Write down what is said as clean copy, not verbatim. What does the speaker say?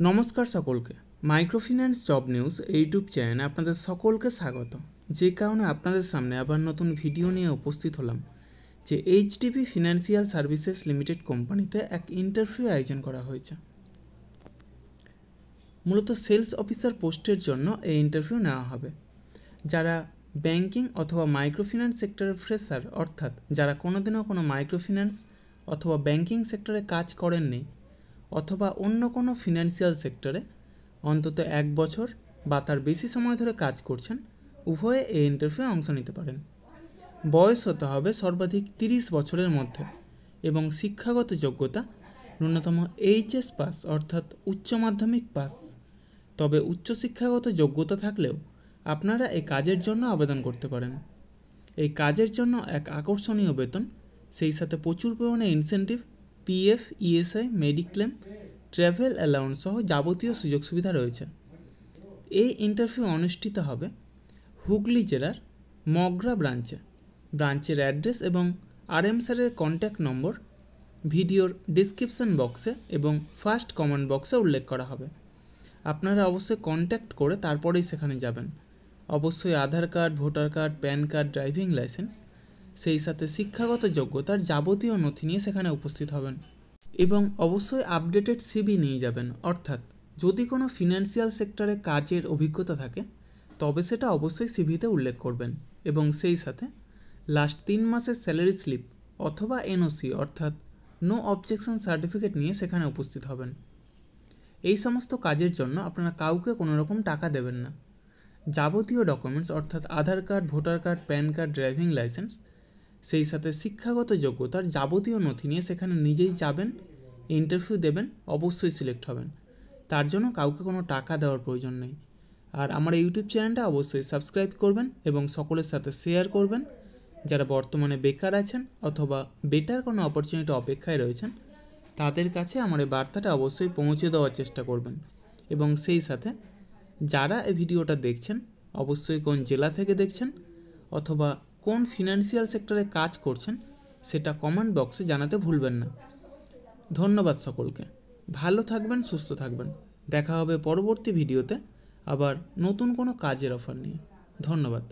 নমস্কার সকলকে। Microfinance job news YouTube চ্যানেলে আপনাদের সকলকে স্বাগত। যে কারণে আপনাদের সামনে আবার নতুন ভিডিও নিয়ে উপস্থিত হলাম যে এইচডিবি ফিনান্সিয়াল সার্ভিসেস লিমিটেড কোম্পানিতে এক ইন্টারভিউ আয়োজন করা হয়েছে। মূলত সেলস অফিসার পোস্টের জন্য এই ইন্টারভিউ নেওয়া হবে। যারা ব্যাংকিং অথবা মাইক্রোফিন্যান্স সেক্টরের ফ্রেশার, অর্থাৎ যারা কোনোদিনও কোনো মাইক্রোফিন্যান্স অথবা ব্যাংকিং সেক্টরে কাজ করেননি অথবা অন্য কোনো ফিনান্সিয়াল সেক্টরে অন্তত 1 বছর বা তার বেশি সময় ধরে কাজ করছেন, উভয়ে এই ইন্টারভিউয়ে অংশ নিতে পারেন। বয়স হতে হবে সর্বাধিক 30 বছরের মধ্যে এবং শিক্ষাগত যোগ্যতা ন্যূনতম এইচএস পাস অর্থাৎ উচ্চ মাধ্যমিক পাস। তবে উচ্চশিক্ষাগত যোগ্যতা থাকলেও আপনারা এই কাজের জন্য আবেদন করতে পারেন। এই কাজের জন্য এক আকর্ষণীয় বেতন, সেই সাথে প্রচুর পরিমাণে incentive, PF, ESI, mediclaim, travel allowance সহ যাবতীয় সুযোগ সুবিধা রয়েছে। এই ইন্টারভিউ অনুষ্ঠিত হবে হুগলি জেলার মগরা ব্রাঞ্চের অ্যাড্রেস এবং RM স্যারের কন্ট্যাক্ট নম্বর ভিডিওর ডিসক্রিপশান বক্সে এবং ফার্স্ট কমেন্ট বক্সে উল্লেখ করা হবে। আপনারা অবশ্যই কন্ট্যাক্ট করে তারপরেই সেখানে যাবেন। অবশ্যই Aadhaar card, voter card, PAN card, driving licence, সেই সাথে শিক্ষাগত যোগ্যতার যাবতীয় নথি নিয়ে সেখানে উপস্থিত হবেন এবং অবশ্যই আপডেটেড সিভি নিয়ে যাবেন। অর্থাৎ যদি কোনো ফিনান্সিয়াল সেক্টরে কাজের অভিজ্ঞতা থাকে তবে সেটা অবশ্যই সিভিতে উল্লেখ করবেন এবং সেই সাথে লাস্ট 3 মাসের স্যালারি স্লিপ অথবা NOC অর্থাৎ নো অবজেকশন সার্টিফিকেট নিয়ে সেখানে উপস্থিত হবেন। এই সমস্ত কাজের জন্য আপনারা কাউকে কোনো রকম টাকা দেবেন না। যাবতীয় ডকুমেন্টস অর্থাৎ Aadhaar card, voter card, PAN card, driving licence, সেই সাথে শিক্ষাগত যোগ্যতার যাবতীয় নথি নিয়ে সেখানে নিজেই যাবেন, ইন্টারভিউ দেবেন, অবশ্যই সিলেক্ট হবেন। তার জন্য কাউকে কোনো টাকা দেওয়ার প্রয়োজন নেই। আর আমার ইউটিউব চ্যানেলটা অবশ্যই সাবস্ক্রাইব করবেন এবং সকলের সাথে শেয়ার করবেন। যারা বর্তমানে বেকার আছেন অথবা বেটার কোনো অপরচুনিটি অপেক্ষায় রয়েছেন তাদের কাছে আমার এই বার্তাটা অবশ্যই পৌঁছে দেওয়ার চেষ্টা করবেন। এবং সেই সাথে যারা এই ভিডিওটা দেখছেন অবশ্যই কোন জেলা থেকে দেখছেন অথবা কোন ফিনান্সিয়াল সেক্টরে কাজ করছেন সেটা কমেন্ট বক্সে জানাতে ভুলবেন না। ধন্যবাদ সকলকে। ভালো থাকবেন, সুস্থ থাকবেন। দেখা হবে পরবর্তী ভিডিওতে আবার নতুন কোনো কাজের অফার নিয়ে। ধন্যবাদ।